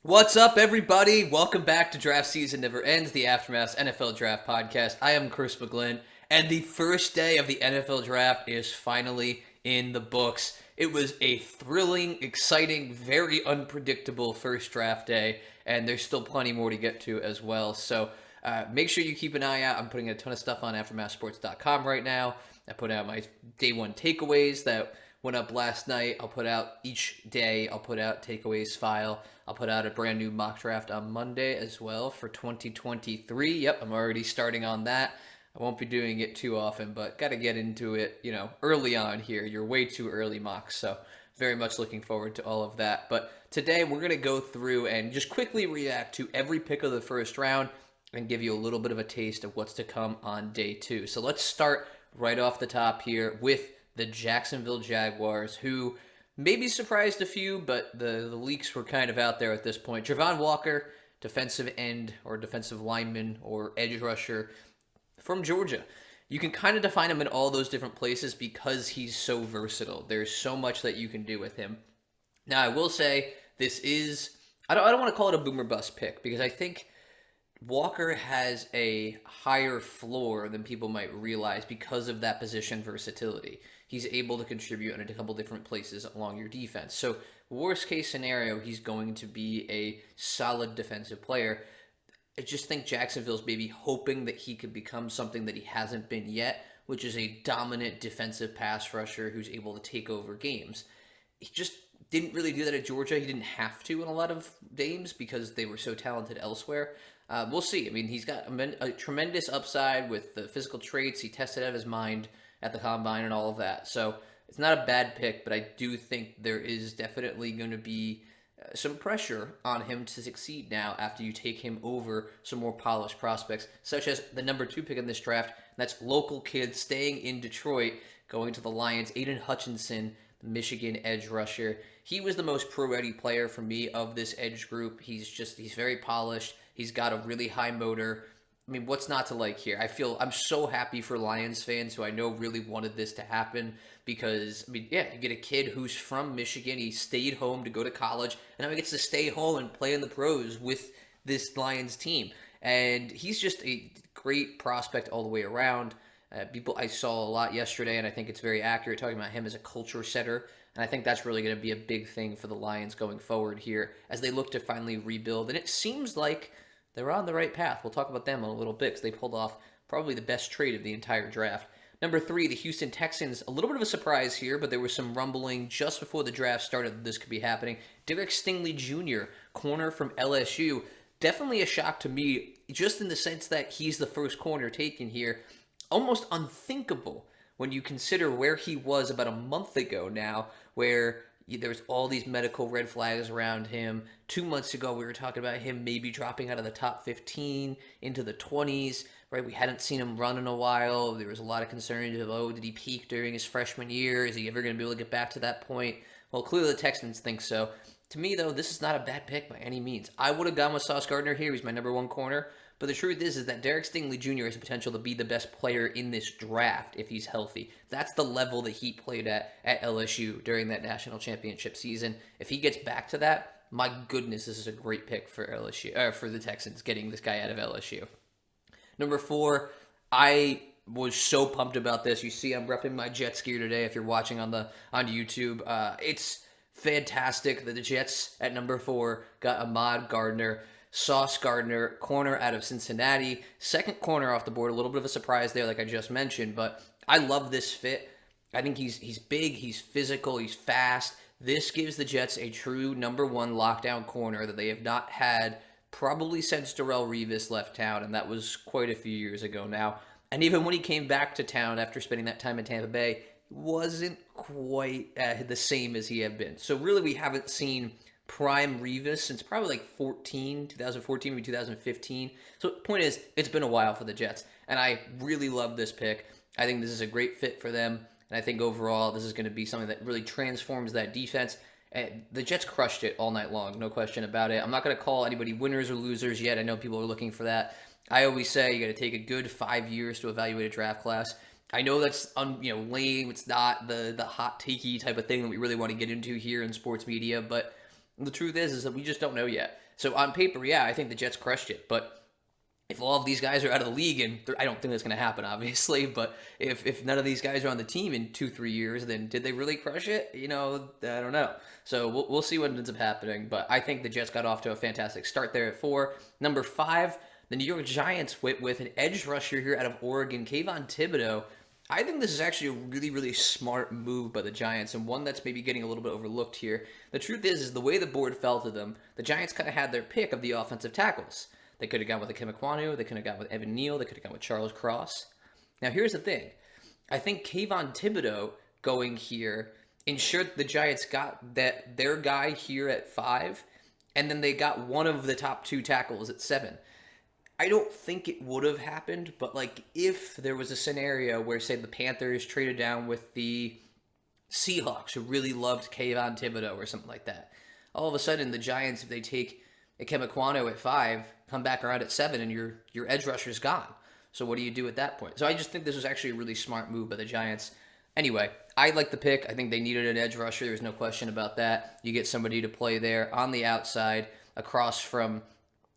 What's up, everybody? Welcome back to Draft Season Never Ends, the Aftermath NFL Draft Podcast. I am Chris McGlynn, and the first day of the NFL Draft is finally in the books. It was a thrilling, exciting, very unpredictable first draft day, and there's still plenty more to get to as well. So make sure you keep an eye out. I'm putting a ton of stuff on AftermathSports.com right now. I put out my day one takeaways that went up last night. I'll put out each day. I'll put out takeaways file. I'll put out a brand new mock draft on Monday as well for 2023. Yep, I'm already starting on that. I won't be doing it too often, but got to get into it, early on here. You're way too early, mock, so very much looking forward to all of that. But today we're going to go through and just quickly react to every pick of the first round and give you a little bit of a taste of what's to come on day two. So let's start right off the top here with the Jacksonville Jaguars, who maybe surprised a few, but the leaks were kind of out there at this point. Javon Walker, defensive end or defensive lineman or edge rusher from Georgia. You can kind of define him in all those different places because he's so versatile. There's so much that you can do with him. Now, I will say this is, I don't want to call it a boomer bust pick because I think Walker has a higher floor than people might realize because of that position versatility. He's able to contribute in a couple different places along your defense. So worst case scenario, he's going to be a solid defensive player. I just think Jacksonville's maybe hoping that he could become something that he hasn't been yet, which is a dominant defensive pass rusher who's able to take over games. He just didn't really do that at Georgia. He didn't have to in a lot of games because they were so talented elsewhere. We'll see. I mean, he's got a tremendous upside with the physical traits. He tested out of his mind at the combine and all of that. So it's not a bad pick, but I do think there is definitely going to be some pressure on him to succeed now after you take him over some more polished prospects, such as the number 2 pick in this draft. That's local kid staying in Detroit, going to the Lions, Aiden Hutchinson, the Michigan edge rusher. He was the most pro-ready player for me of this edge group. He's very polished. He's got a really high motor. I mean, what's not to like here? I'm so happy for Lions fans who I know really wanted this to happen because, you get a kid who's from Michigan. He stayed home to go to college, and now he gets to stay home and play in the pros with this Lions team. And he's just a great prospect all the way around. I saw a lot yesterday, and I think it's very accurate talking about him as a culture setter. And I think that's really going to be a big thing for the Lions going forward here as they look to finally rebuild. And it seems like they're on the right path. We'll talk about them in a little bit because they pulled off probably the best trade of the entire draft. Number 3, the Houston Texans. A little bit of a surprise here, but there was some rumbling just before the draft started that this could be happening. Stingley Jr., corner from LSU. Definitely a shock to me, just in the sense that he's the first corner taken here. Almost unthinkable when you consider where he was about a month ago now, where there's all these medical red flags around him. 2 months ago, we were talking about him maybe dropping out of the top 15 into the 20s, right? We hadn't seen him run in a while. There was a lot of concerns of, did he peak during his freshman year? Is he ever going to be able to get back to that point? Well, clearly the Texans think so. To me, though, this is not a bad pick by any means. I would have gone with Sauce Gardner here. He's my number 1 corner. But the truth is that Stingley Jr. has the potential to be the best player in this draft if he's healthy. That's the level that he played at LSU during that national championship season. If he gets back to that, my goodness, this is a great pick for LSU, for the Texans, getting this guy out of LSU. Number 4, I was so pumped about this. You see, I'm repping my Jets gear today. If you're watching on YouTube, it's fantastic that the Jets at number 4 got Ahmad Gardner. Sauce Gardner, corner out of Cincinnati. Second corner off the board. A little bit of a surprise there, like I just mentioned. But I love this fit. I think he's big, he's physical, he's fast. This gives the Jets a true number 1 lockdown corner that they have not had probably since Darrelle Revis left town, and that was quite a few years ago now. And even when he came back to town after spending that time in Tampa Bay, wasn't quite the same as he had been. So really, we haven't seen prime Revis since probably like 2014, maybe 2015. So the point is, it's been a while for the Jets, and I really love this pick. I think this is a great fit for them, and I think overall this is going to be something that really transforms that defense. And the Jets crushed it all night long, no question about it. I'm not going to call anybody winners or losers yet. I know people are looking for that. I always say you got to take a good 5 years to evaluate a draft class. I know that's lame. It's not the hot takey type of thing that we really want to get into here in sports media, but And the truth is that we just don't know yet. So on paper, yeah, I think the Jets crushed it, but if all of these guys are out of the league, and I don't think that's going to happen, obviously, but if none of these guys are on the team in 2-3 years, then did they really crush it? I don't know. So we'll see what ends up happening, but I think the Jets got off to a fantastic start there at 4. Number 5, the New York Giants with an edge rusher here out of Oregon, Kayvon Thibodeau. I think this is actually a really, really smart move by the Giants, and one that's maybe getting a little bit overlooked here. The truth is the way the board fell to them, the Giants kind of had their pick of the offensive tackles. They could have gone with Ikem Ekwonu. They could have gone with Evan Neal. They could have gone with Charles Cross. Now, here's the thing. I think Kayvon Thibodeau going here ensured the Giants got their guy here at 5, and then they got one of the top 2 tackles at 7. I don't think it would have happened, but if there was a scenario where, say, the Panthers traded down with the Seahawks, who really loved Kayvon Thibodeau or something like that, all of a sudden the Giants, if they take Ikem Ekwonu at 5, come back around at 7, and your edge rusher's gone. So what do you do at that point? So I just think this was actually a really smart move by the Giants. Anyway, I like the pick. I think they needed an edge rusher. There's no question about that. You get somebody to play there on the outside across from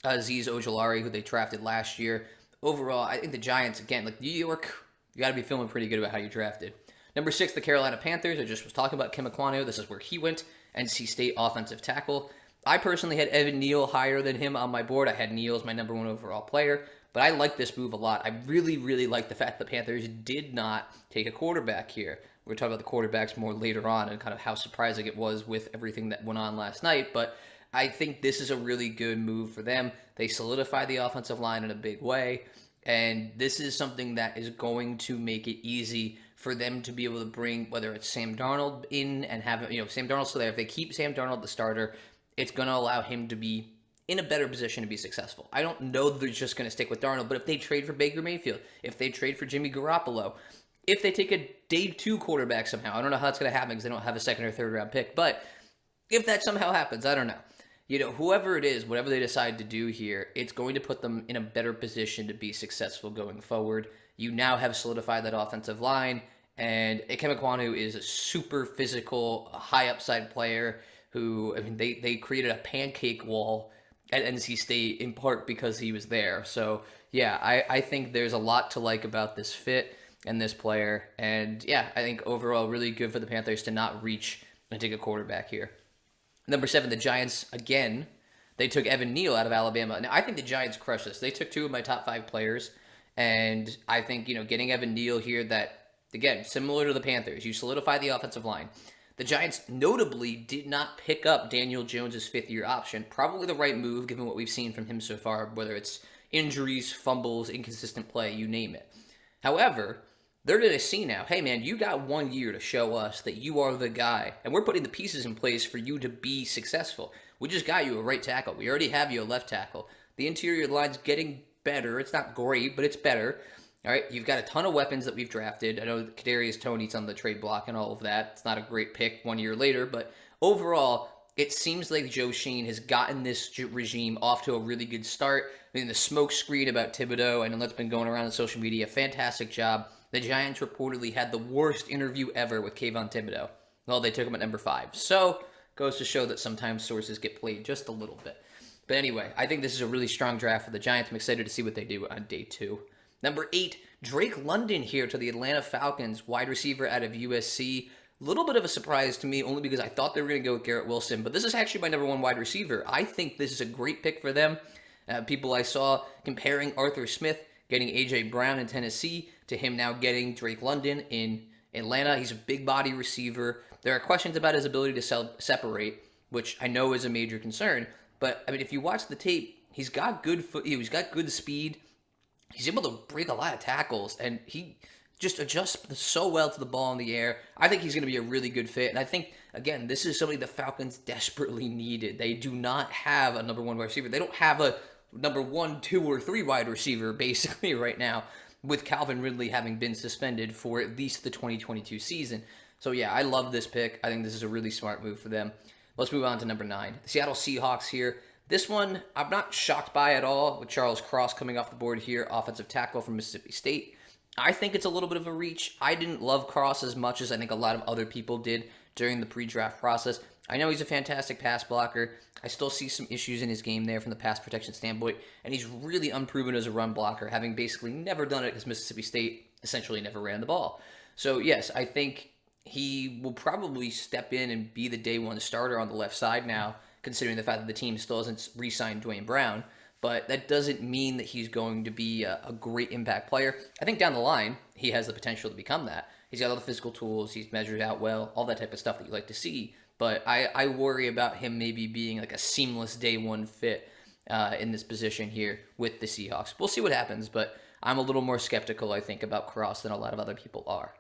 Azeez Ojulari, who they drafted last year. Overall, I think the Giants, again, New York, you got to be feeling pretty good about how you drafted. Number 6, the Carolina Panthers. I just was talking about Ikem Ekwonu. This is where he went, NC State offensive tackle. I personally had Evan Neal higher than him on my board. I had Neal as my number 1 overall player, but I like this move a lot. I really, really like the fact the Panthers did not take a quarterback here. We're going to talk about the quarterbacks more later on and kind of how surprising it was with everything that went on last night, but I think this is a really good move for them. They solidify the offensive line in a big way, and this is something that is going to make it easy for them to be able to bring, whether it's Sam Darnold in and have, Sam Darnold still there. If they keep Sam Darnold the starter, it's going to allow him to be in a better position to be successful. I don't know that they're just going to stick with Darnold, but if they trade for Baker Mayfield, if they trade for Jimmy Garoppolo, if they take a day 2 quarterback somehow, I don't know how that's going to happen because they don't have a 2nd or 3rd round pick, but if that somehow happens, I don't know. Whoever it is, whatever they decide to do here, it's going to put them in a better position to be successful going forward. You now have solidified that offensive line, and Ikem Ekwonu is a super physical, high upside player who, they created a pancake wall at NC State in part because he was there. So, yeah, I think there's a lot to like about this fit and this player. And, yeah, I think overall really good for the Panthers to not reach and take a quarterback here. Number 7, the Giants, again, they took Evan Neal out of Alabama. Now, I think the Giants crushed this. They took 2 of my top 5 players, and I think, getting Evan Neal here that, again, similar to the Panthers, you solidify the offensive line. The Giants notably did not pick up Daniel Jones' 5th-year option. Probably the right move, given what we've seen from him so far, whether it's injuries, fumbles, inconsistent play, you name it. However, they're going to see now, hey, man, you got 1 year to show us that you are the guy, and we're putting the pieces in place for you to be successful. We just got you a right tackle. We already have you a left tackle. The interior line's getting better. It's not great, but it's better. All right, you've got a ton of weapons that we've drafted. I know Kadarius Toney's on the trade block and all of that. It's not a great pick 1 year later, but overall, it seems like Joe Schoen has gotten this regime off to a really good start. The smoke screen about Thibodeau, I know that's been going around on social media. Fantastic job. The Giants reportedly had the worst interview ever with Kayvon Thibodeau. Well, they took him at number 5. So, goes to show that sometimes sources get played just a little bit. But anyway, I think this is a really strong draft for the Giants. I'm excited to see what they do on day 2. Number 8, Drake London here to the Atlanta Falcons, wide receiver out of USC. A little bit of a surprise to me, only because I thought they were going to go with Garrett Wilson, but this is actually my number 1 wide receiver. I think this is a great pick for them. People I saw comparing Arthur Smith getting A.J. Brown in Tennessee to him now getting Drake London in Atlanta. He's a big body receiver. There are questions about his ability to separate, which I know is a major concern, but if you watch the tape, he's got good he's got good speed. He's able to break a lot of tackles, and he just adjusts so well to the ball in the air. I think he's going to be a really good fit, and I think, again, this is somebody the Falcons desperately needed. They do not have a number 1 wide receiver. They don't have a number 1, 2, or 3 wide receiver, basically, right now, with Calvin Ridley having been suspended for at least the 2022 season. So, yeah, I love this pick. I think this is a really smart move for them. Let's move on to number 9. The Seattle Seahawks here. This one, I'm not shocked by at all, with Charles Cross coming off the board here, offensive tackle from Mississippi State. I think it's a little bit of a reach. I didn't love Cross as much as I think a lot of other people did during the pre-draft process. I know he's a fantastic pass blocker. I still see some issues in his game there from the pass protection standpoint, and he's really unproven as a run blocker, having basically never done it because Mississippi State essentially never ran the ball. So, yes, I think he will probably step in and be the day one starter on the left side now, considering the fact that the team still hasn't re-signed Dwayne Brown. But that doesn't mean that he's going to be a great impact player. I think down the line, he has the potential to become that. He's got all the physical tools, he's measured out well, all that type of stuff that you like to see. But I worry about him maybe being like a seamless day one fit in this position here with the Seahawks. We'll see what happens, but I'm a little more skeptical, I think, about Cross than a lot of other people are.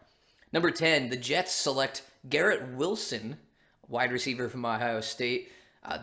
Number 10, the Jets select Garrett Wilson, wide receiver from Ohio State.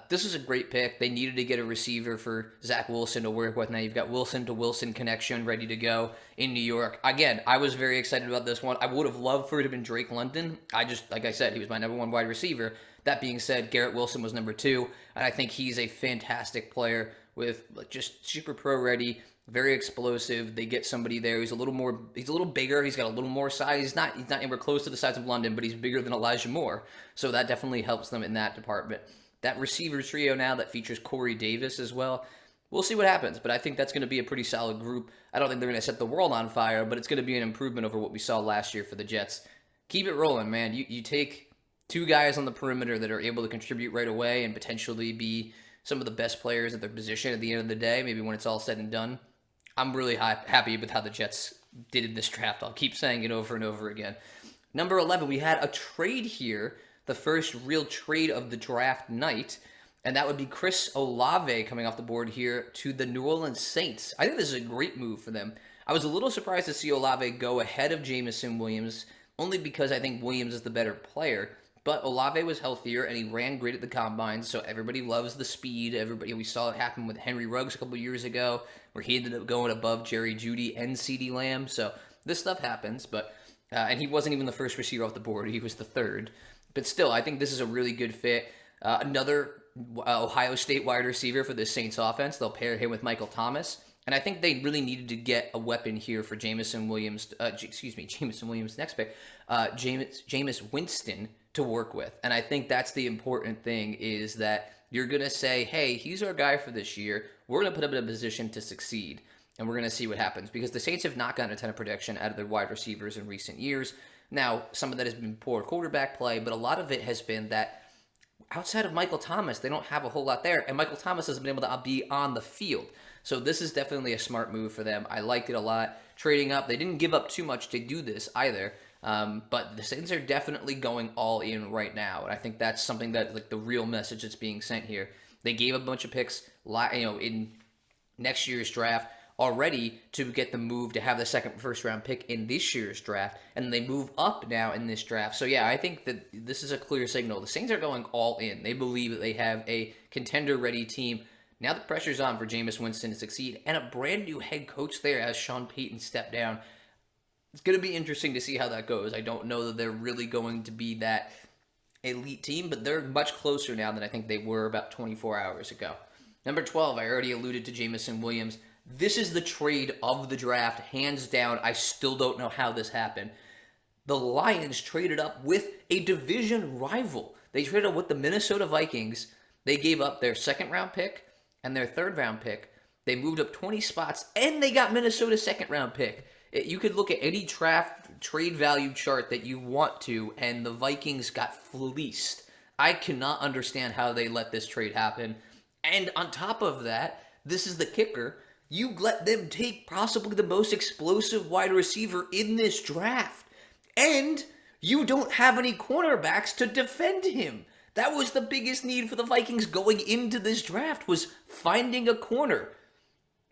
This is a great pick. They needed to get a receiver for Zach Wilson to work with. Now you've got Wilson to Wilson connection ready to go in New York. Again, I was very excited about this one. I would have loved for it to have been Drake London. Like I said, he was my number one wide receiver. That being said, Garrett Wilson was number 2, and I think he's a fantastic player with just super pro ready, very explosive. They get somebody there. He's a little bigger. He's got a little more size. He's not anywhere close to the size of London, but he's bigger than Elijah Moore. So that definitely helps them in that department. That receiver trio now that features Corey Davis as well. We'll see what happens, but I think that's going to be a pretty solid group. I don't think they're going to set the world on fire, but it's going to be an improvement over what we saw last year for the Jets. Keep it rolling, man. You take 2 guys on the perimeter that are able to contribute right away and potentially be some of the best players at their position at the end of the day, maybe when it's all said and done. I'm really happy with how the Jets did in this draft. I'll keep saying it over and over again. Number 11, we had a trade here, the first real trade of the draft night, and that would be Chris Olave coming off the board here to the New Orleans Saints. I think this is a great move for them. I was a little surprised to see Olave go ahead of Jameson Williams, only because I think Williams is the better player. But Olave was healthier, and he ran great at the combine, so everybody loves the speed. We saw it happen with Henry Ruggs a couple years ago, where he ended up going above Jerry Jeudy and CeeDee Lamb. So this stuff happens, but and he wasn't even the first receiver off the board. He was the 3rd. But still, I think this is a really good fit. Another Ohio State wide receiver for the Saints offense. They'll pair him with Michael Thomas. And I think they really needed to get a weapon here for Jameson Williams. Jameson Williams' next pick. Jameis Winston to work with. And I think that's the important thing, is that you're going to say, hey, he's our guy for this year. We're going to put him in a position to succeed. And we're going to see what happens. Because the Saints have not gotten a ton of production out of their wide receivers in recent years. Now, some of that has been poor quarterback play, but a lot of it has been that outside of Michael Thomas, they don't have a whole lot there. And Michael Thomas hasn't been able to be on the field. So this is definitely a smart move for them. I liked it a lot. Trading up, they didn't give up too much to do this either. But the Saints are definitely going all in right now. And I think that's something that, like, the real message that's being sent here. They gave a bunch of picks, in next year's draft already to get the move to have the first-round pick in this year's draft, and they move up now in this draft. So, yeah, I think that this is a clear signal. The Saints are going all in. They believe that they have a contender-ready team. Now the pressure's on for Jameis Winston to succeed, and a brand-new head coach there as Sean Payton stepped down. It's going to be interesting to see how that goes. I don't know that they're really going to be that elite team, but they're much closer now than I think they were about 24 hours ago. Number 12, I already alluded to Jameson Williams. This is the trade of the draft, hands down. I still don't know how this happened. The Lions traded up with a division rival. They traded up with the Minnesota Vikings. They gave up their 2nd-round pick and their 3rd-round pick. They moved up 20 spots, and they got Minnesota's 2nd-round pick. You could look at any draft trade value chart that you want to, and the Vikings got fleeced. I cannot understand how they let this trade happen. And on top of that, this is the kicker. You let them take possibly the most explosive wide receiver in this draft. And you don't have any cornerbacks to defend him. That was the biggest need for the Vikings going into this draft, was finding a corner.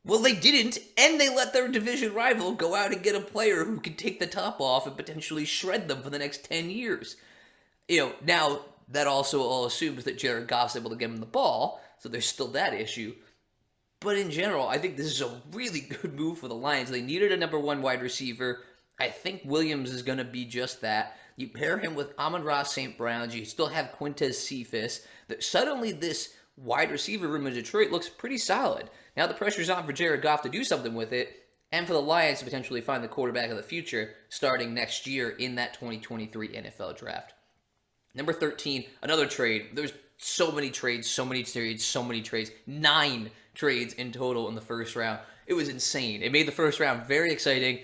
Well, they didn't, and they let their division rival go out and get a player who could take the top off and potentially shred them for the next 10 years. Now, that also all assumes that Jared Goff's able to get him the ball, so there's still that issue. But in general, I think this is a really good move for the Lions. They needed a number 1 wide receiver. I think Williams is going to be just that. You pair him with Amon-Ra St. Brown. You still have Quintez Cephas. Suddenly, this wide receiver room in Detroit looks pretty solid. Now the pressure's on for Jared Goff to do something with it, and for the Lions to potentially find the quarterback of the future starting next year in that 2023 NFL Draft. Number 13, another trade. There's so many trades, so many trades, so many trades. 9 trades in total in the first round. It was insane. It made the first round very exciting.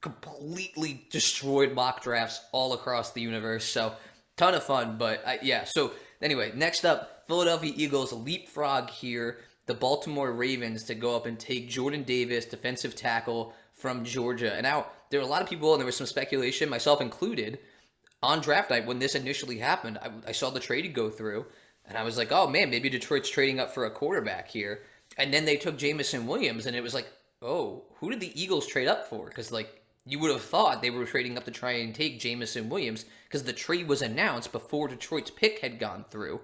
Completely destroyed mock drafts all across the universe. So, ton of fun. But yeah, so anyway, next up, Philadelphia Eagles leapfrog here the Baltimore Ravens to go up and take Jordan Davis, defensive tackle from Georgia. And now, there were a lot of people, and there was some speculation, myself included, on draft night when this initially happened. I saw the trade go through, and I was like, oh man, maybe Detroit's trading up for a quarterback here. And then they took Jameson Williams, and it was like, oh, who did the Eagles trade up for? Because, like, you would have thought they were trading up to try and take Jameson Williams because the trade was announced before Detroit's pick had gone through.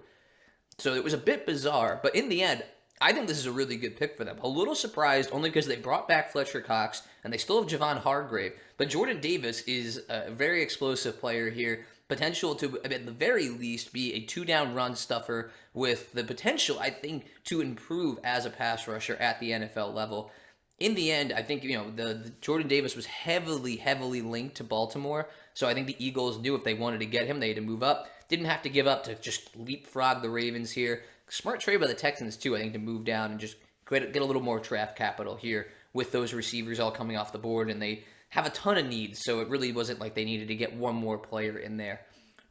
So it was a bit bizarre, but in the end, I think this is a really good pick for them. A little surprised only because they brought back Fletcher Cox, and they still have Javon Hargrave. But Jordan Davis is a very explosive player here. Potential to, at the very least, be a 2-down run stuffer with the potential, I think, to improve as a pass rusher at the NFL level. In the end, I think, the Jordan Davis was heavily linked to Baltimore. So I think the Eagles knew if they wanted to get him, they had to move up. Didn't have to give up to just leapfrog the Ravens here. Smart trade by the Texans, too, I think, to move down and just get a little more draft capital here with those receivers all coming off the board. And they have a ton of needs, so it really wasn't like they needed to get one more player in there.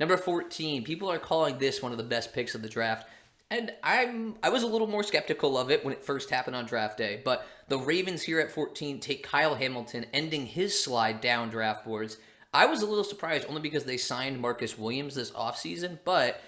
Number 14, people are calling this one of the best picks of the draft. And I was a little more skeptical of it when it first happened on draft day. But the Ravens here at 14 take Kyle Hamilton, ending his slide down draft boards. I was a little surprised only because they signed Marcus Williams this offseason, but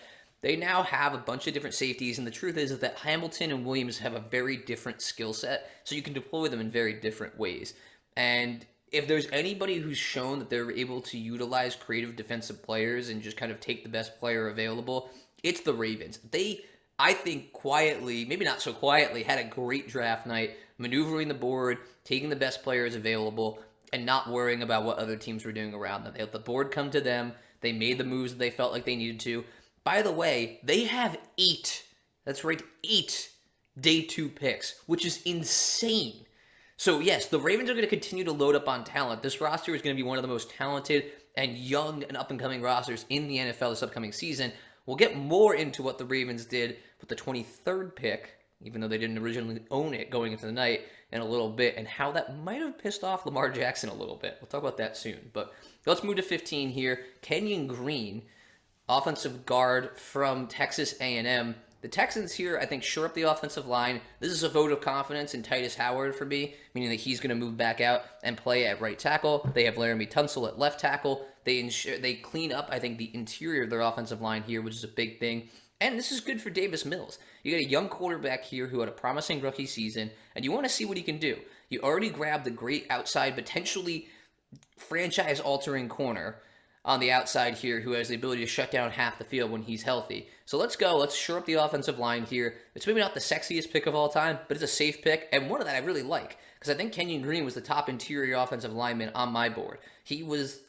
they now have a bunch of different safeties, and the truth is that Hamilton and Williams have a very different skill set, so you can deploy them in very different ways. And if there's anybody who's shown that they're able to utilize creative defensive players and just kind of take the best player available, it's the Ravens. They, I think, quietly, maybe not so quietly, had a great draft night, maneuvering the board, taking the best players available, and not worrying about what other teams were doing around them. They let the board come to them. They made the moves that they felt like they needed to. By the way, they have 8, that's right, 8 day 2 picks, which is insane. So yes, the Ravens are going to continue to load up on talent. This roster is going to be one of the most talented and young and up-and-coming rosters in the NFL this upcoming season. We'll get more into what the Ravens did with the 23rd pick, even though they didn't originally own it going into the night, in a little bit, and how that might have pissed off Lamar Jackson a little bit. We'll talk about that soon. But let's move to 15 here. Kenyan Green, offensive guard from Texas A&M. The Texans here, I think, shore up the offensive line. This is a vote of confidence in Titus Howard for me, meaning that he's going to move back out and play at right tackle. They have Laramie Tunsil at left tackle. They clean up, I think, the interior of their offensive line here, which is a big thing. And this is good for Davis Mills. You got a young quarterback here who had a promising rookie season, and you want to see what he can do. You already grabbed the great outside, potentially franchise-altering corner on the outside here who has the ability to shut down half the field when he's healthy. So let's go. Let's shore up the offensive line here. It's maybe not the sexiest pick of all time, but it's a safe pick, and one of that I really like because I think Kenyan Green was the top interior offensive lineman on my board. He was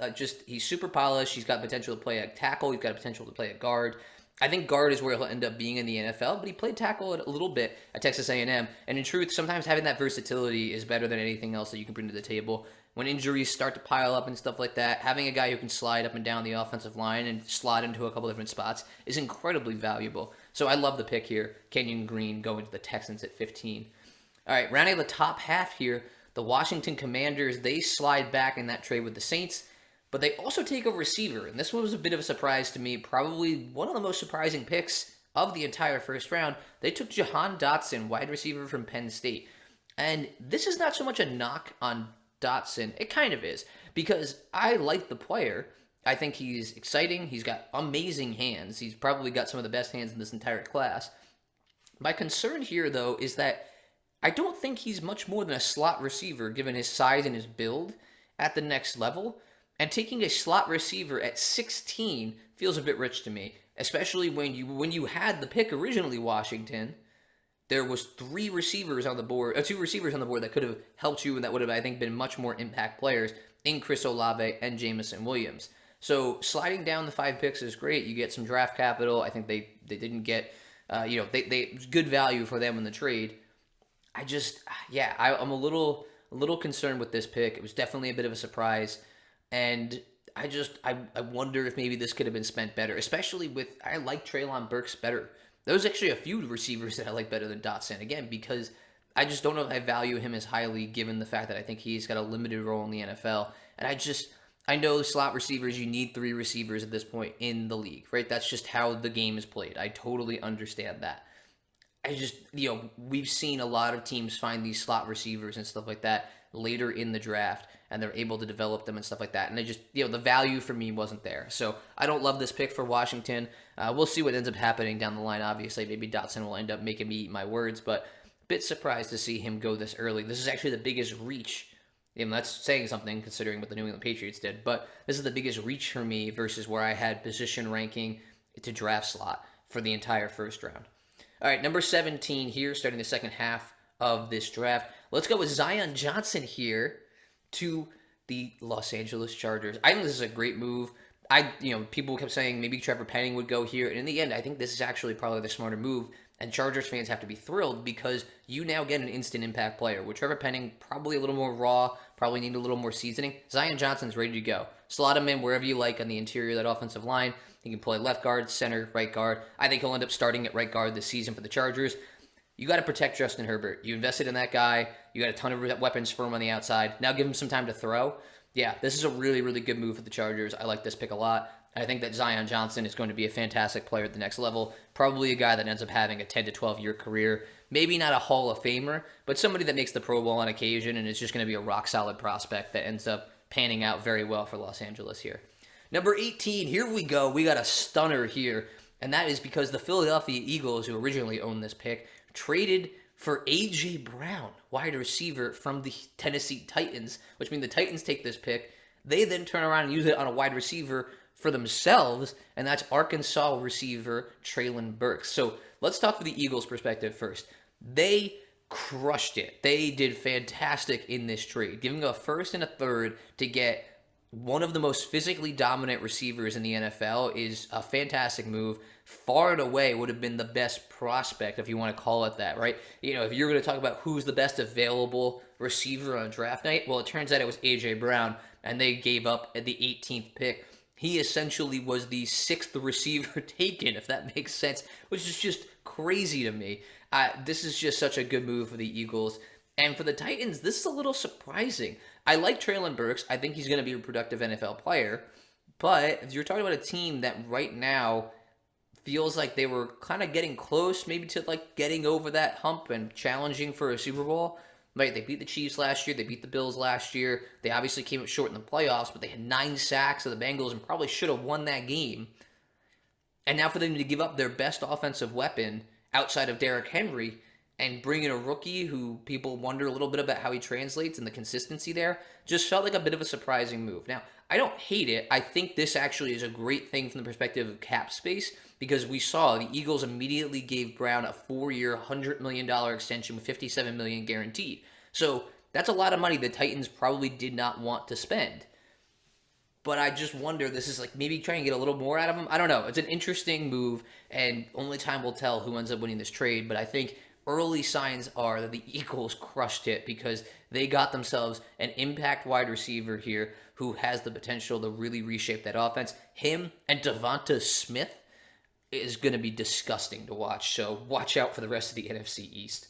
he's super polished. He's got potential to play a tackle. He's got potential to play a guard. I think guard is where he'll end up being in the NFL, but he played tackle a little bit at Texas A&M. And in truth, sometimes having that versatility is better than anything else that you can bring to the table. When injuries start to pile up and stuff like that, having a guy who can slide up and down the offensive line and slot into a couple different spots is incredibly valuable. So I love the pick here. Kenyan Green going to the Texans at 15. All right, rounding the top half here, the Washington Commanders, they slide back in that trade with the Saints. But they also take a receiver, and this one was a bit of a surprise to me, probably one of the most surprising picks of the entire first round. They took Jahan Dotson, wide receiver from Penn State. And this is not so much a knock on Dotson. It kind of is, because I like the player. I think he's exciting. He's got amazing hands. He's probably got some of the best hands in this entire class. My concern here, though, is that I don't think he's much more than a slot receiver, given his size and his build at the next level. And taking a slot receiver at 16 feels a bit rich to me, especially when you had the pick originally, Washington. There was 3 receivers on the board, 2 receivers on the board that could have helped you, and that would have, I think, been much more impact players in Chris Olave and Jameson Williams. So sliding down the 5 picks is great. You get some draft capital. I think they didn't get, they good value for them in the trade. I'm a little concerned with this pick. It was definitely a bit of a surprise. And I wonder if maybe this could have been spent better, especially with, I like Treylon Burks better. There's actually a few receivers that I like better than Dotson, again, because I just don't know if I value him as highly given the fact that I think he's got a limited role in the NFL. And I know slot receivers, you need 3 receivers at this point in the league, right? That's just how the game is played. I totally understand that. We've seen a lot of teams find these slot receivers and stuff like that later in the draft, and they're able to develop them and stuff like that. And the value for me wasn't there. So I don't love this pick for Washington. We'll see what ends up happening down the line. Obviously, maybe Dotson will end up making me eat my words, but a bit surprised to see him go this early. This is actually the biggest reach. That's saying something considering what the New England Patriots did, but this is the biggest reach for me versus where I had position ranking to draft slot for the entire first round. All right, number 17 here, starting the second half of this draft. Let's go with Zion Johnson here to the Los Angeles Chargers. I think this is a great move. People kept saying maybe Trevor Penning would go here, and in the end, I think this is actually probably the smarter move. And Chargers fans have to be thrilled because you now get an instant impact player. With Trevor Penning, probably a little more raw, probably need a little more seasoning. Zion Johnson's ready to go. Slot him in wherever you like on the interior of that offensive line. He can play left guard, center, right guard. I think he'll end up starting at right guard this season for the Chargers. You got to protect Justin Herbert. You invested in that guy. You got a ton of weapons for him on the outside. Now give him some time to throw. Yeah, this is a really, really good move for the Chargers. I like this pick a lot. I think that Zion Johnson is going to be a fantastic player at the next level. Probably a guy that ends up having a 10 to 12-year career. Maybe not a Hall of Famer, but somebody that makes the Pro Bowl on occasion and is just going to be a rock-solid prospect that ends up panning out very well for Los Angeles here. Number 18, here we go. We got a stunner here, and that is because the Philadelphia Eagles, who originally owned this pick, traded for A.J. Brown, wide receiver from the Tennessee Titans, which means the Titans take this pick. They then turn around and use it on a wide receiver for themselves, and that's Arkansas receiver Treylon Burks. So let's talk from the Eagles' perspective first. They crushed it. They did fantastic in this trade, giving a first and a third to get one of the most physically dominant receivers in the NFL is a fantastic move. Far and away would have been the best prospect, if you want to call it that, right? If you're going to talk about who's the best available receiver on draft night, well, it turns out it was A.J. Brown, and they gave up at the 18th pick. He essentially was the 6th receiver taken, if that makes sense, which is just crazy to me. This is just such a good move for the Eagles. And for the Titans, this is a little surprising. I like Treylon Burks. I think he's going to be a productive NFL player. But if you're talking about a team that right now feels like they were kind of getting close maybe to like getting over that hump and challenging for a Super Bowl, right? They beat the Chiefs last year. They beat the Bills last year. They obviously came up short in the playoffs, but they had 9 sacks of the Bengals and probably should have won that game. And now for them to give up their best offensive weapon outside of Derrick Henry and bring in a rookie who people wonder a little bit about how he translates and the consistency there, just felt like a bit of a surprising move. Now, I don't hate it. I think this actually is a great thing from the perspective of cap space because we saw the Eagles immediately gave Brown a 4-year, $100 million extension with $57 million guaranteed. So that's a lot of money the Titans probably did not want to spend. But I just wonder, this is like maybe trying to get a little more out of him. I don't know. It's an interesting move, and only time will tell who ends up winning this trade. But I think early signs are that the Eagles crushed it because they got themselves an impact wide receiver here who has the potential to really reshape that offense. Him and Devonta Smith is going to be disgusting to watch. So watch out for the rest of the NFC East.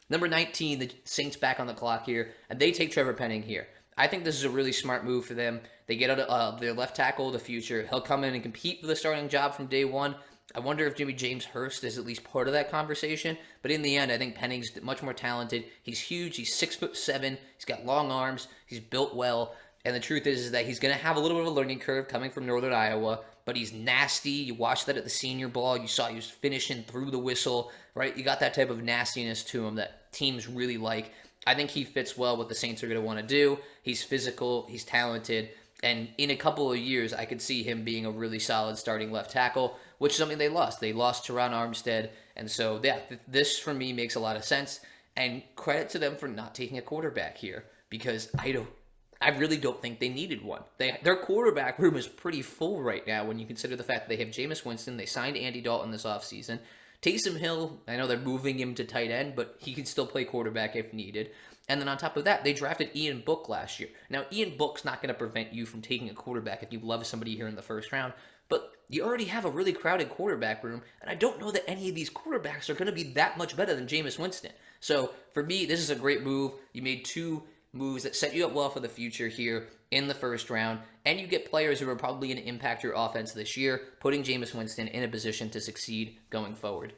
Number 19, the Saints back on the clock here, and they take Trevor Penning here. I think this is a really smart move for them. They get their left tackle of the future. He'll come in and compete for the starting job from day one. I wonder if maybe James Hurst is at least part of that conversation. But in the end, I think Penning's much more talented. He's huge. He's 6'7". He's got long arms. He's built well. And the truth is that he's going to have a little bit of a learning curve coming from Northern Iowa. But he's nasty. You watched that at the Senior Bowl. You saw he was finishing through the whistle, right? You got that type of nastiness to him that teams really like. I think he fits well what the Saints are going to want to do. He's physical. He's talented. And in a couple of years, I could see him being a really solid starting left tackle, which is something they lost. They lost Teron Armstead. And so, yeah, this for me makes a lot of sense. And credit to them for not taking a quarterback here because I really don't think they needed one. Their quarterback room is pretty full right now when you consider the fact that they have Jameis Winston. They signed Andy Dalton this offseason. Taysom Hill, I know they're moving him to tight end, but he can still play quarterback if needed. And then on top of that, they drafted Ian Book last year. Now, Ian Book's not going to prevent you from taking a quarterback if you love somebody here in the first round, but you already have a really crowded quarterback room, and I don't know that any of these quarterbacks are going to be that much better than Jameis Winston. So for me, this is a great move. You made two moves that set you up well for the future here in the first round, and you get players who are probably going to impact your offense this year, putting Jameis Winston in a position to succeed going forward.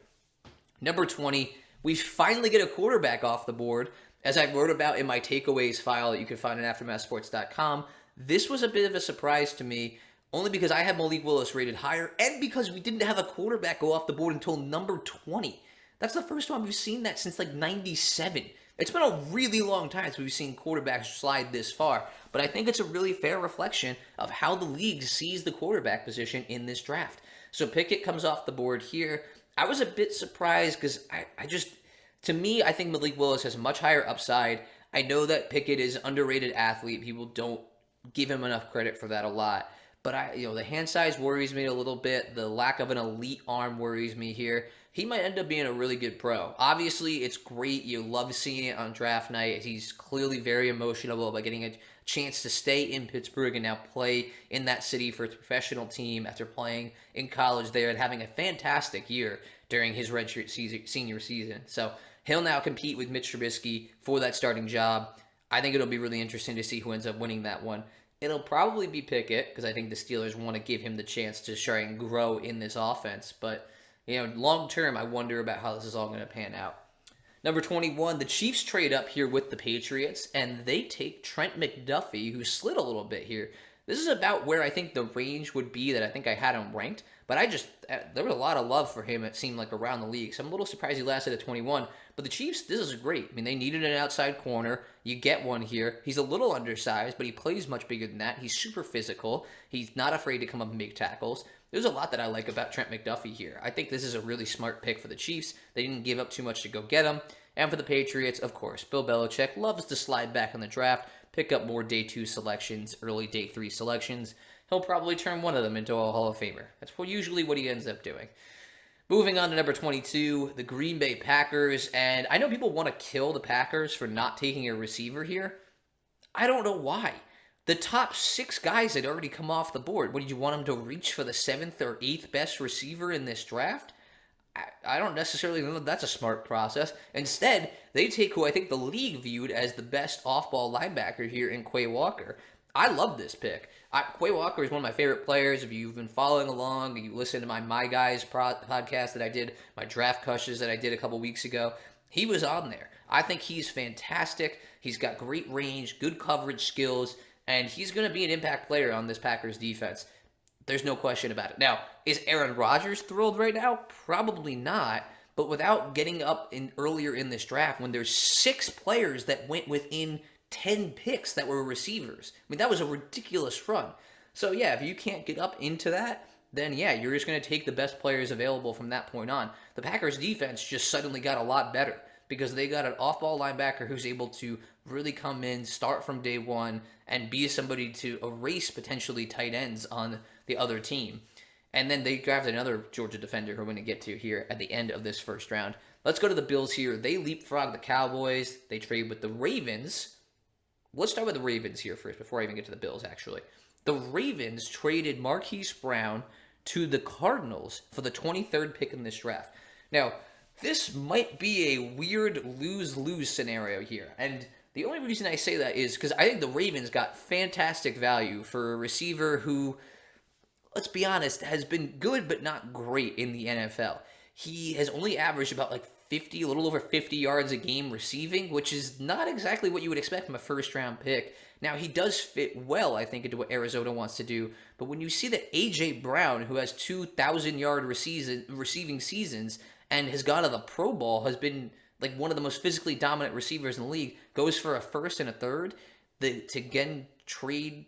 Number 20, we finally get a quarterback off the board. As I wrote about in my takeaways file that you can find at AftermathSports.com, this was a bit of a surprise to me, only because I had Malik Willis rated higher, and because we didn't have a quarterback go off the board until number 20. That's the first time we've seen that since like 97. It's been a really long time since we've seen quarterbacks slide this far, but I think it's a really fair reflection of how the league sees the quarterback position in this draft. So Pickett comes off the board here. I was a bit surprised because to me, I think Malik Willis has a much higher upside. I know that Pickett is an underrated athlete. People don't give him enough credit for that a lot. But the hand size worries me a little bit. The lack of an elite arm worries me here. He might end up being a really good pro. Obviously, it's great. You love seeing it on draft night. He's clearly very emotional about getting a chance to stay in Pittsburgh and now play in that city for his professional team after playing in college there and having a fantastic year during his redshirt senior season. So he'll now compete with Mitch Trubisky for that starting job. I think it'll be really interesting to see who ends up winning that one. It'll probably be Pickett because I think the Steelers want to give him the chance to try and grow in this offense. But, long term, I wonder about how this is all going to pan out. Number 21, the Chiefs trade up here with the Patriots, and they take Trent McDuffie, who slid a little bit here. This is about where I think the range would be that I think I had him ranked, but there was a lot of love for him, it seemed like, around the league. So I'm a little surprised he lasted at 21. But the Chiefs, this is great. I mean, they needed an outside corner. You get one here. He's a little undersized, but he plays much bigger than that. He's super physical. He's not afraid to come up and make tackles. There's a lot that I like about Trent McDuffie here. I think this is a really smart pick for the Chiefs. They didn't give up too much to go get him. And for the Patriots, of course, Bill Belichick loves to slide back in the draft, pick up more day 2 selections, early day 3 selections. He'll probably turn one of them into a Hall of Famer. That's usually what he ends up doing. Moving on to number 22, the Green Bay Packers. And I know people want to kill the Packers for not taking a receiver here. I don't know why. The top 6 guys had already come off the board. What, did you want them to reach for the 7th or 8th best receiver in this draft? I don't necessarily know that's a smart process. Instead, they take who I think the league viewed as the best off-ball linebacker here in Quay Walker. I love this pick. Quay Walker is one of my favorite players. If you've been following along, you listen to my Guys podcast that I did, my draft crushes that I did a couple weeks ago, he was on there. I think he's fantastic. He's got great range, good coverage skills, and he's going to be an impact player on this Packers defense. There's no question about it. Now, is Aaron Rodgers thrilled right now? Probably not. But without getting up earlier in this draft, when there's 6 players that went within 10 picks that were receivers. I mean, that was a ridiculous run. So, yeah, if you can't get up into that, then, yeah, you're just going to take the best players available from that point on. The Packers' defense just suddenly got a lot better because they got an off-ball linebacker who's able to really come in, start from day one, and be somebody to erase potentially tight ends on the other team. And then they drafted another Georgia defender who we're going to get to here at the end of this first round. Let's go to the Bills here. They leapfrog the Cowboys. They trade with the Ravens. Let's start with the Ravens here first before I even get to the Bills, actually. The Ravens traded Marquise Brown to the Cardinals for the 23rd pick in this draft. Now, this might be a weird lose-lose scenario here. And the only reason I say that is because I think the Ravens got fantastic value for a receiver who, let's be honest, has been good but not great in the NFL. He has only averaged about a little over 50 yards a game receiving, which is not exactly what you would expect from a first-round pick. Now, he does fit well, I think, into what Arizona wants to do, but when you see that A.J. Brown, who has 2,000-yard receiving seasons and has gone to the Pro Bowl, has been one of the most physically dominant receivers in the league, goes for a first and a third, to again trade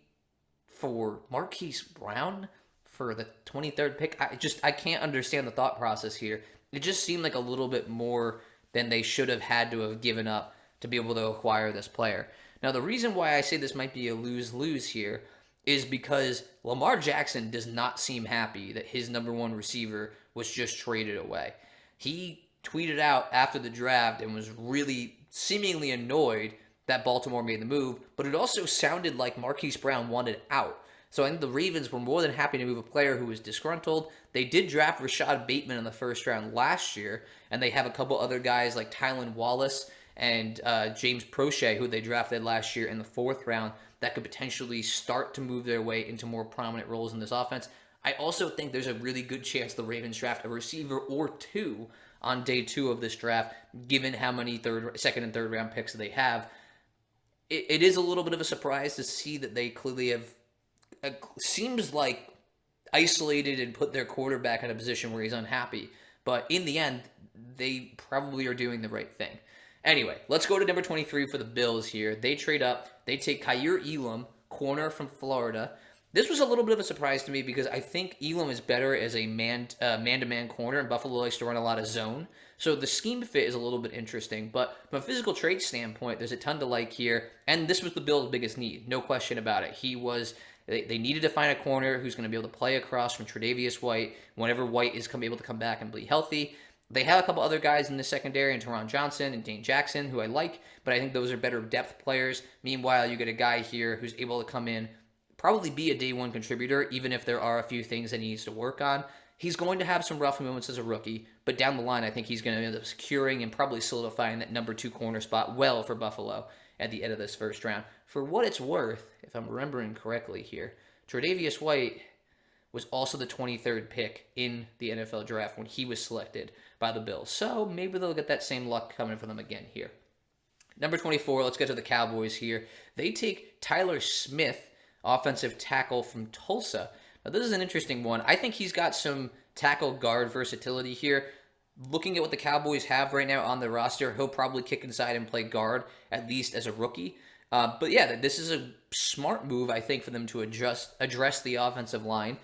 for Marquise Brown for the 23rd pick, I can't understand the thought process here. It just seemed like a little bit more than they should have had to have given up to be able to acquire this player. Now, the reason why I say this might be a lose-lose here is because Lamar Jackson does not seem happy that his number 1 receiver was just traded away. He tweeted out after the draft and was really seemingly annoyed that Baltimore made the move, but it also sounded like Marquise Brown wanted out. So I think the Ravens were more than happy to move a player who was disgruntled. They did draft Rashad Bateman in the first round last year, and they have a couple other guys like Tylan Wallace and James Prochet, who they drafted last year in the fourth round, that could potentially start to move their way into more prominent roles in this offense. I also think there's a really good chance the Ravens draft a receiver or two on day 2 of this draft, given how many second and third round picks they have. It is a little bit of a surprise to see that they clearly have, seems like, isolated and put their quarterback in a position where he's unhappy. But in the end, they probably are doing the right thing. Anyway, let's go to number 23 for the Bills here. They trade up. They take Kaiir Elam, corner from Florida. This was a little bit of a surprise to me because I think Elam is better as a man-to-man corner, and Buffalo likes to run a lot of zone. So the scheme fit is a little bit interesting. But from a physical trait standpoint, there's a ton to like here. And this was the Bills' biggest need, no question about it. They needed to find a corner who's going to be able to play across from Tre'Davious White whenever White is able to come back and be healthy. They have a couple other guys in the secondary, and Lamar Jackson and Dane Jackson, who I like, but I think those are better depth players. Meanwhile, you get a guy here who's able to come in, probably be a day one contributor, even if there are a few things that he needs to work on. He's going to have some rough moments as a rookie, but down the line, I think he's going to end up securing and probably solidifying that number 2 corner spot well for Buffalo at the end of this first round. For what it's worth, if I'm remembering correctly here, Tre'Davious White was also the 23rd pick in the NFL draft when he was selected by the Bills. So maybe they'll get that same luck coming for them again here. Number 24, let's get to the Cowboys here. They take Tyler Smith, offensive tackle from Tulsa. Now, this is an interesting one. I think he's got some tackle guard versatility here. Looking at what the Cowboys have right now on the roster, he'll probably kick inside and play guard, at least as a rookie. But yeah, this is a smart move, I think, for them to address the offensive line.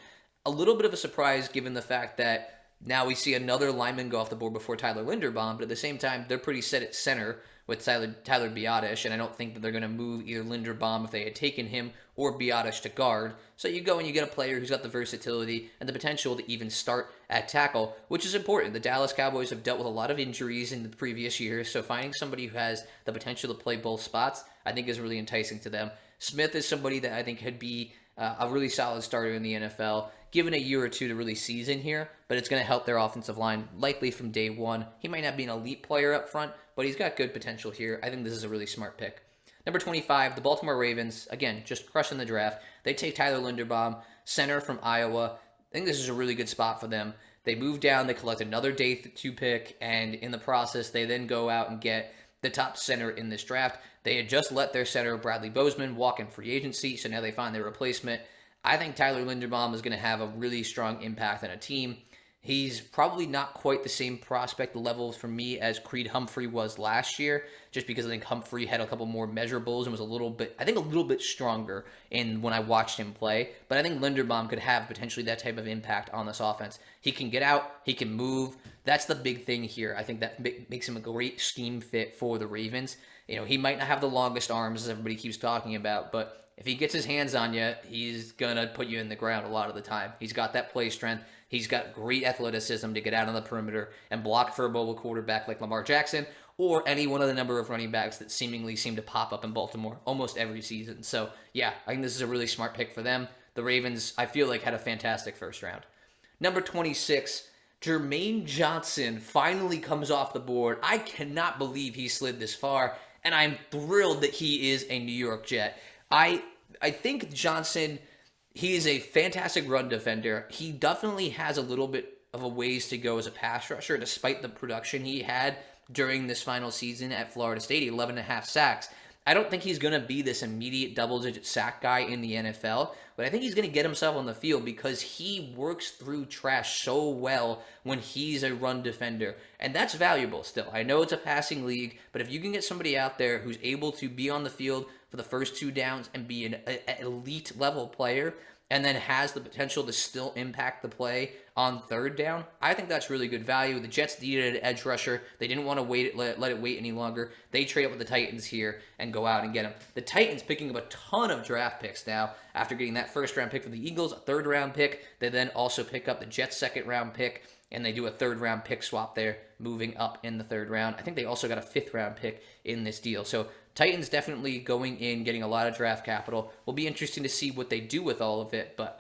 A little bit of a surprise given the fact that now we see another lineman go off the board before Tyler Linderbaum, but at the same time, they're pretty set at center with Tyler Biadasz, and I don't think that they're going to move either Linderbaum if they had taken him or Biadasz to guard. So you go and you get a player who's got the versatility and the potential to even start at tackle, which is important. The Dallas Cowboys have dealt with a lot of injuries in the previous years, so finding somebody who has the potential to play both spots, I think is really enticing to them. Smith is somebody that I think could be a really solid starter in the NFL, given a year or two to really season here, but it's going to help their offensive line likely from day one. He might not be an elite player up front, but he's got good potential here. I think this is a really smart pick. Number 25, the Baltimore Ravens, again, just crushing the draft. They take Tyler Linderbaum, center from Iowa. I think this is a really good spot for them. They move down, they collect another day 2 pick, and in the process, they then go out and get the top center in this draft. They had just let their center, Bradley Bozeman, walk in free agency, so now they find their replacement. I think Tyler Linderbaum is going to have a really strong impact on a team. He's probably not quite the same prospect level for me as Creed Humphrey was last year, just because I think Humphrey had a couple more measurables and was a little bit stronger in when I watched him play. But I think Linderbaum could have potentially that type of impact on this offense. He can get out, he can move. That's the big thing here. I think that makes him a great scheme fit for the Ravens. You know, he might not have the longest arms as everybody keeps talking about, but if he gets his hands on you, he's going to put you in the ground a lot of the time. He's got that play strength. He's got great athleticism to get out on the perimeter and block for a mobile quarterback like Lamar Jackson or any one of the number of running backs that seemingly seem to pop up in Baltimore almost every season. So, yeah, I think this is a really smart pick for them. The Ravens, I feel like, had a fantastic first round. Number 26, Jermaine Johnson finally comes off the board. I cannot believe he slid this far, and I'm thrilled that he is a New York Jet. I think Johnson, he is a fantastic run defender. He definitely has a little bit of a ways to go as a pass rusher, despite the production he had during this final season at Florida State, 11.5 sacks. I don't think he's going to be this immediate double-digit sack guy in the NFL, but I think he's going to get himself on the field because he works through trash so well when he's a run defender, and that's valuable still. I know it's a passing league, but if you can get somebody out there who's able to be on the field for the first 2 downs and be an elite-level player, and then has the potential to still impact the play on 3rd down, I think that's really good value. The Jets needed an edge rusher. They didn't want to let it wait any longer. They trade up with the Titans here and go out and get him. The Titans picking up a ton of draft picks now after getting that 1st-round pick from the Eagles, a 3rd-round pick. They then also pick up the Jets' 2nd-round pick. and they do a third-round pick swap there, moving up in the third round. I think they also got a fifth-round pick in this deal. So Titans definitely going in, getting a lot of draft capital. Will be interesting to see what they do with all of it, but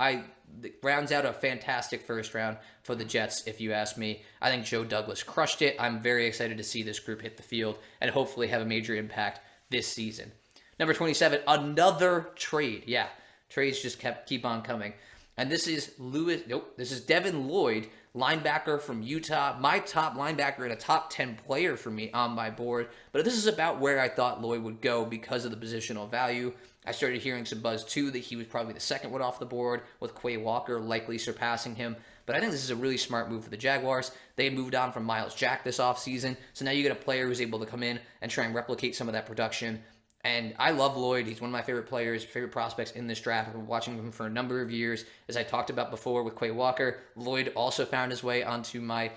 it rounds out a fantastic first round for the Jets, if you ask me. I think Joe Douglas crushed it. I'm very excited to see this group hit the field and hopefully have a major impact this season. Number 27, another trade. Yeah, trades just keep on coming. And this is Devin Lloyd, linebacker from Utah. My top linebacker and a top 10 player for me on my board. But this is about where I thought Lloyd would go because of the positional value. I started hearing some buzz, too, that he was probably the second one off the board, with Quay Walker likely surpassing him. But I think this is a really smart move for the Jaguars. They moved on from Myles Jack this offseason, so now you get a player who's able to come in and try and replicate some of that production. And I love Lloyd. He's one of my favorite players, favorite prospects in this draft. I've been watching him for a number of years. As I talked about before with Quay Walker, Lloyd also found his way onto my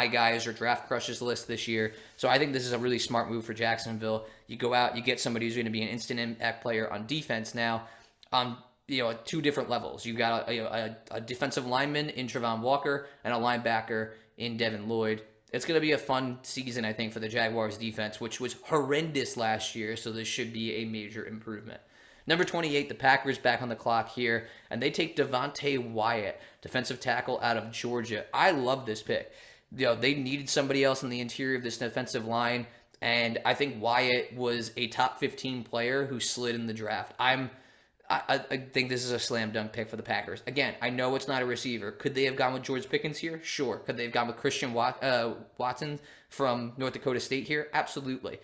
guys or draft crushes list this year. So I think this is a really smart move for Jacksonville. You go out, you get somebody who's going to be an instant impact player on defense now on at two different levels. You got a defensive lineman in Travon Walker and a linebacker in Devin Lloyd. It's going to be a fun season, I think, for the Jaguars defense, which was horrendous last year, so this should be a major improvement. Number 28, the Packers back on the clock here, and they take Devontae Wyatt, defensive tackle out of Georgia. I love this pick. They needed somebody else in the interior of this defensive line, and I think Wyatt was a top 15 player who slid in the draft. I think this is a slam dunk pick for the Packers. Again, I know it's not a receiver. Could they have gone with George Pickens here? Sure. Could they have gone with Christian Watson from North Dakota State here? Absolutely.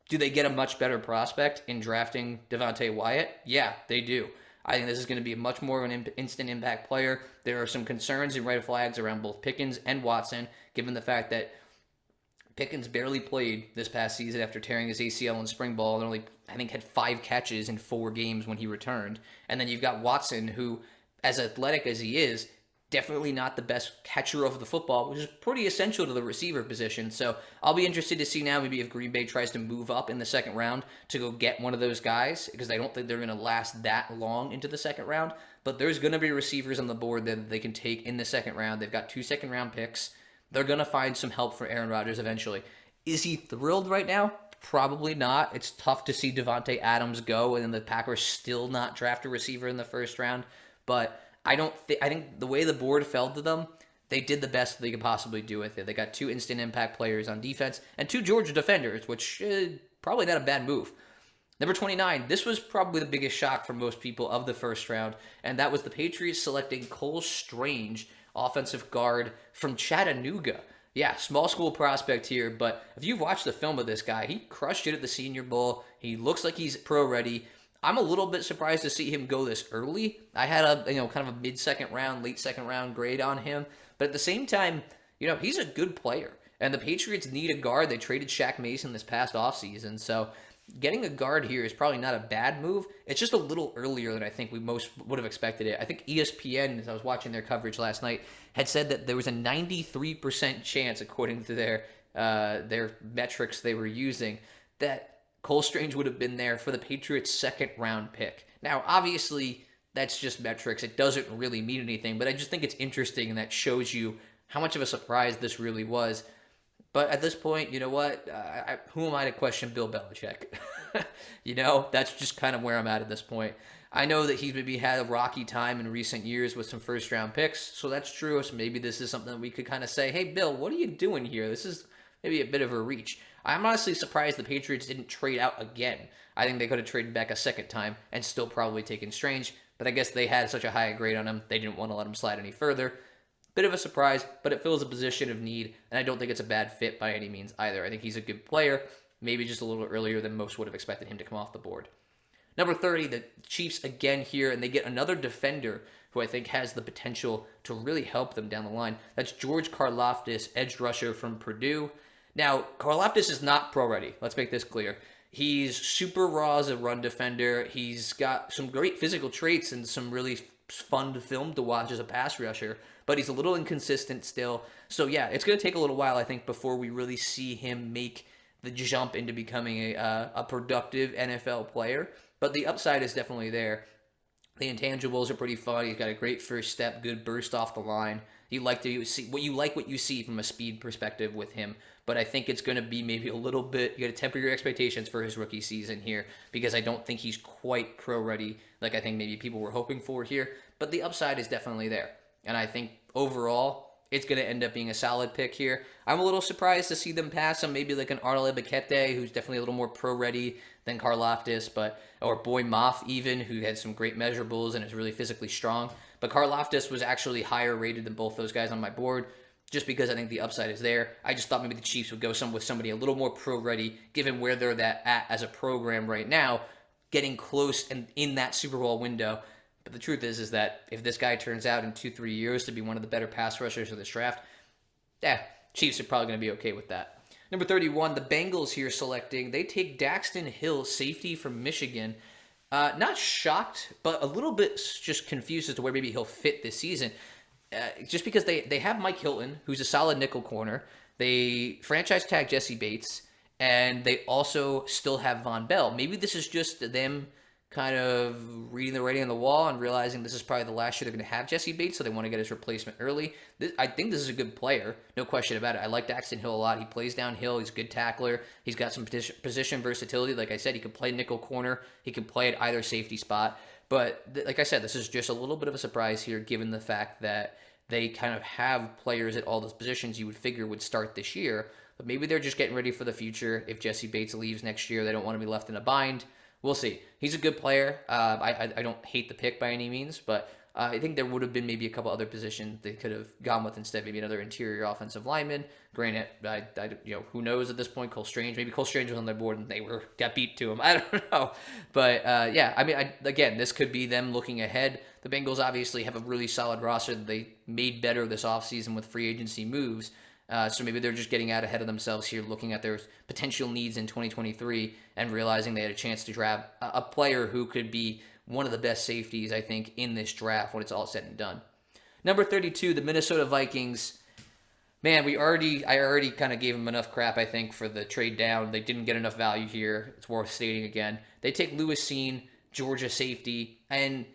Do they get a much better prospect in drafting Devontae Wyatt? Yeah, they do. I think this is going to be much more of an instant impact player. There are some concerns and red flags around both Pickens and Watson, given the fact that Pickens barely played this past season after tearing his ACL in spring ball and only, I think, had 5 catches in 4 games when he returned. And then you've got Watson, who, as athletic as he is, definitely not the best catcher of the football, which is pretty essential to the receiver position. So I'll be interested to see now maybe if Green Bay tries to move up in the second round to go get one of those guys, because I don't think they're going to last that long into the second round. But there's going to be receivers on the board that they can take in the second round. They've got 2 second-round picks. They're going to find some help for Aaron Rodgers eventually. Is he thrilled right now? Probably not. It's tough to see Devontae Adams go and then the Packers still not draft a receiver in the first round. But I think the way the board fell to them, they did the best they could possibly do with it. They got 2 instant impact players on defense and 2 Georgia defenders, which probably not a bad move. Number 29, this was probably the biggest shock for most people of the first round, and that was the Patriots selecting Cole Strange, offensive guard from Chattanooga. Yeah, small school prospect here, but if you've watched the film of this guy, he crushed it at the Senior Bowl. He looks like he's pro ready. I'm a little bit surprised to see him go this early. I had a kind of a mid-second round, late second round grade on him, but at the same time, he's a good player. And the Patriots need a guard. They traded Shaq Mason this past offseason, so getting a guard here is probably not a bad move. It's just a little earlier than I think we most would have expected it. I think ESPN, as I was watching their coverage last night, had said that there was a 93% chance, according to their metrics they were using, that Cole Strange would have been there for the Patriots' second-round pick. Now, obviously, that's just metrics. It doesn't really mean anything, but I just think it's interesting, and that shows you how much of a surprise this really was. But at this point, you know what? Who am I to question Bill Belichick? That's just kind of where I'm at this point. I know that he's maybe had a rocky time in recent years with some first-round picks, so that's true. So maybe this is something that we could kind of say, hey, Bill, what are you doing here? This is maybe a bit of a reach. I'm honestly surprised the Patriots didn't trade out again. I think they could have traded back a second time and still probably taken Strange, but I guess they had such a high grade on him, they didn't want to let him slide any further. Bit of a surprise, but it fills a position of need, and I don't think it's a bad fit by any means either. I think he's a good player, maybe just a little earlier than most would have expected him to come off the board. Number 30, the Chiefs again here, and they get another defender who I think has the potential to really help them down the line. That's George Karloftis, edge rusher from Purdue. Now, Karloftis is not pro ready. Let's make this clear. He's super raw as a run defender. He's got some great physical traits and some really fun film to watch as a pass rusher, but he's a little inconsistent still. So yeah, it's going to take a little while, I think, before we really see him make the jump into becoming a productive NFL player. But the upside is definitely there. The intangibles are pretty fun. He's got a great first step, good burst off the line. You like to see what you see from a speed perspective with him. But I think it's going to be maybe a little bit, you got to temper your expectations for his rookie season here, because I don't think he's quite pro ready like I think maybe people were hoping for here. But the upside is definitely there. And I think overall, it's going to end up being a solid pick here. I'm a little surprised to see them pass on maybe like an Arnold Ebikete, who's definitely a little more pro-ready than Karloftis, or Boy Moff even, who had some great measurables and is really physically strong. But Karloftis was actually higher rated than both those guys on my board, just because I think the upside is there. I just thought maybe the Chiefs would go with somebody a little more pro-ready, given where they're at as a program right now, getting close and in that Super Bowl window. But the truth is that if this guy turns out in 2-3 years to be one of the better pass rushers of this draft, Chiefs are probably going to be okay with that. Number 31, the Bengals here selecting. They take Daxton Hill, safety from Michigan. Not shocked, but a little bit just confused as to where maybe he'll fit this season. Just because they have Mike Hilton, who's a solid nickel corner. They franchise tag Jesse Bates, and they also still have Von Bell. Maybe this is just them kind of reading the writing on the wall and realizing this is probably the last year they're going to have Jesse Bates, so they want to get his replacement early. I think this is a good player, no question about it. I like Daxton Hill a lot. He plays downhill. He's a good tackler. He's got some position versatility. Like I said, he can play nickel corner. He can play at either safety spot. But like I said, this is just a little bit of a surprise here, given the fact that they kind of have players at all those positions you would figure would start this year. But maybe they're just getting ready for the future. If Jesse Bates leaves next year, they don't want to be left in a bind. We'll see. He's a good player. I don't hate the pick by any means, but I think there would have been maybe a couple other positions they could have gone with instead. Maybe another interior offensive lineman. Granted, who knows at this point? Cole Strange. Maybe Cole Strange was on their board and they got beat to him. I don't know. But again, this could be them looking ahead. The Bengals obviously have a really solid roster that they made better this offseason with free agency moves. So maybe they're just getting out ahead of themselves here, looking at their potential needs in 2023 and realizing they had a chance to draft a player who could be one of the best safeties, I think, in this draft when it's all said and done. Number 32, the Minnesota Vikings. Man, I already kind of gave them enough crap, I think, for the trade down. They didn't get enough value here. It's worth stating again. They take Lewis Cine, Georgia safety, and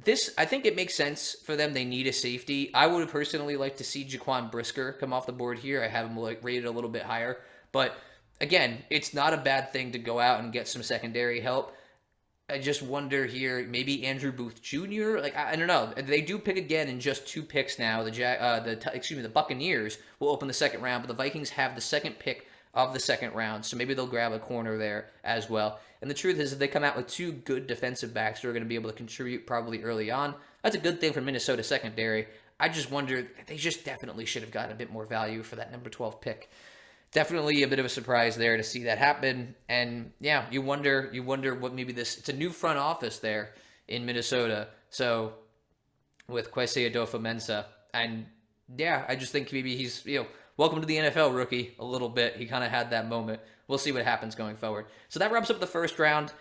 this, I think it makes sense for them. They need a safety. I would personally like to see Jaquan Brisker come off the board here. I have him rated a little bit higher. But again, it's not a bad thing to go out and get some secondary help. I just wonder here, maybe Andrew Booth Jr. I don't know. They do pick again in just 2 picks now. The Buccaneers will open the second round, but the Vikings have the second pick of the second round, so maybe they'll grab a corner there as well. And the truth is, if they come out with 2 good defensive backs who are going to be able to contribute probably early on, that's a good thing for Minnesota secondary. I just wonder, they just definitely should have gotten a bit more value for that number 12 pick. Definitely a bit of a surprise there to see that happen. And yeah, you wonder what maybe it's a new front office there in Minnesota. So with Kwesi Adofo-Mensah, and yeah, I just think maybe he's, welcome to the NFL, rookie, a little bit. He kind of had that moment. We'll see what happens going forward. So that wraps up the first round.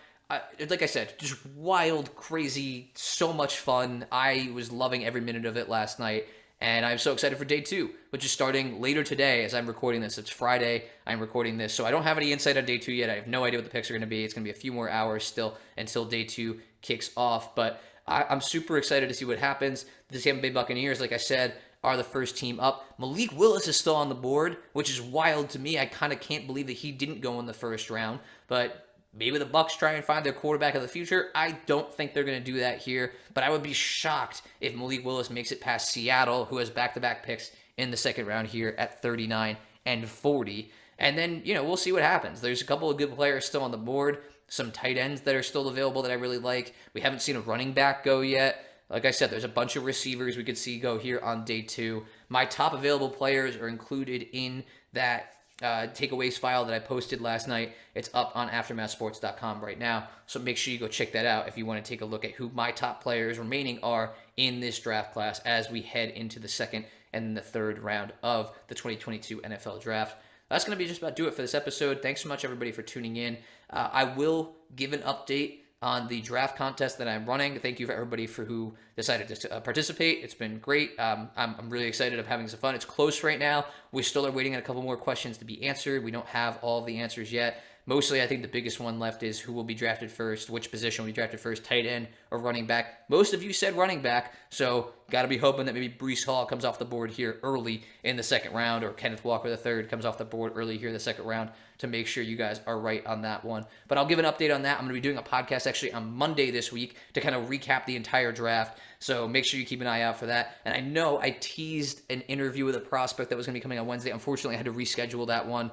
Like I said, just wild, crazy, so much fun. I was loving every minute of it last night. And I'm so excited for day 2, which is starting later today as I'm recording this. It's Friday. I'm recording this. So I don't have any insight on day 2 yet. I have no idea what the picks are going to be. It's going to be a few more hours still until day 2 kicks off. But I'm super excited to see what happens. The Tampa Bay Buccaneers, like I said, are the first team up. Malik Willis is still on the board, which is wild to me. I kind of can't believe that he didn't go in the first round. But maybe the Bucs try and find their quarterback of the future. I don't think they're going to do that here, but I would be shocked if Malik Willis makes it past Seattle, who has back-to-back picks in the second round here at 39 and 40. And then, we'll see what happens. There's a couple of good players still on the board, some tight ends that are still available that I really like. We haven't seen a running back go yet. Like I said, there's a bunch of receivers we could see go here on day 2. My top available players are included in that takeaways file that I posted last night. It's up on aftermathsports.com right now, so make sure you go check that out if you want to take a look at who my top players remaining are in this draft class as we head into the second and the third round of the 2022 NFL Draft. That's going to be just about do it for this episode. Thanks so much, everybody, for tuning in. I will give an update on the draft contest that I'm running. Thank you for everybody who decided to participate. It's been great. I'm really excited of having some fun. It's close right now. We still are waiting on a couple more questions to be answered. We don't have all the answers yet. Mostly, I think the biggest one left is who will be drafted first, which position will be drafted first, tight end or running back. Most of you said running back, so got to be hoping that maybe Breece Hall comes off the board here early in the second round, or Kenneth Walker III comes off the board early here in the second round, to make sure you guys are right on that one. But I'll give an update on that. I'm going to be doing a podcast actually on Monday this week to kind of recap the entire draft. So make sure you keep an eye out for that. And I know I teased an interview with a prospect that was going to be coming on Wednesday. Unfortunately, I had to reschedule that one.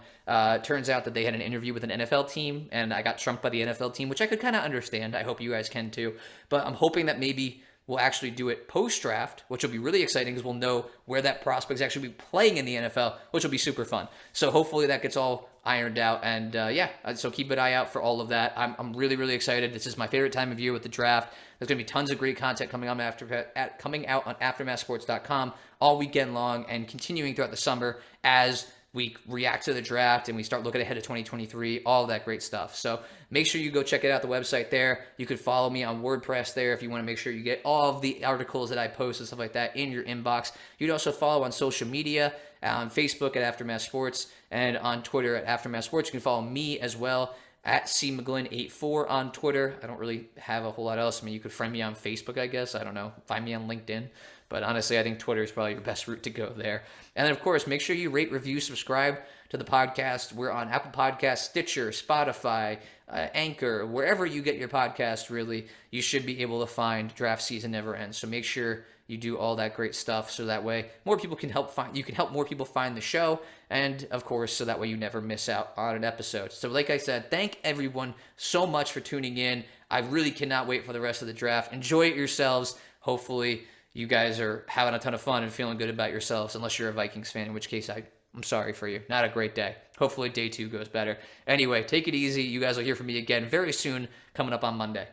Turns out that they had an interview with an NFL team, and I got trumped by the NFL team, which I could kind of understand. I hope you guys can too. But I'm hoping that maybe we'll actually do it post-draft, which will be really exciting because we'll know where that prospect is actually be playing in the NFL, which will be super fun. So hopefully that gets all ironed out. And so keep an eye out for all of that. I'm really, really excited. This is my favorite time of year with the draft. There's going to be tons of great content coming out on AftermathSports.com all weekend long and continuing throughout the summer as we react to the draft and we start looking ahead to 2023, all that great stuff. So make sure you go check it out, the website there. You could follow me on WordPress there if you want to make sure you get all of the articles that I post and stuff like that in your inbox. You'd also follow on social media, on Facebook at Aftermath Sports and on Twitter at Aftermath Sports. You can follow me as well at cmcglynn84 on Twitter. I don't really have a whole lot else. I mean, you could friend me on Facebook, I guess. I don't know. Find me on LinkedIn. But honestly, I think Twitter is probably your best route to go there. And then, of course, make sure you rate, review, subscribe to the podcast. We're on Apple Podcasts, Stitcher, Spotify, Anchor, wherever you get your podcast, really, you should be able to find Draft Season Never Ends. So make sure you do all that great stuff so that way more people can you can help more people find the show. And, of course, so that way you never miss out on an episode. So like I said, thank everyone so much for tuning in. I really cannot wait for the rest of the draft. Enjoy it yourselves. Hopefully you guys are having a ton of fun and feeling good about yourselves, unless you're a Vikings fan, in which case I'm sorry for you. Not a great day. Hopefully day 2 goes better. Anyway, take it easy. You guys will hear from me again very soon, coming up on Monday.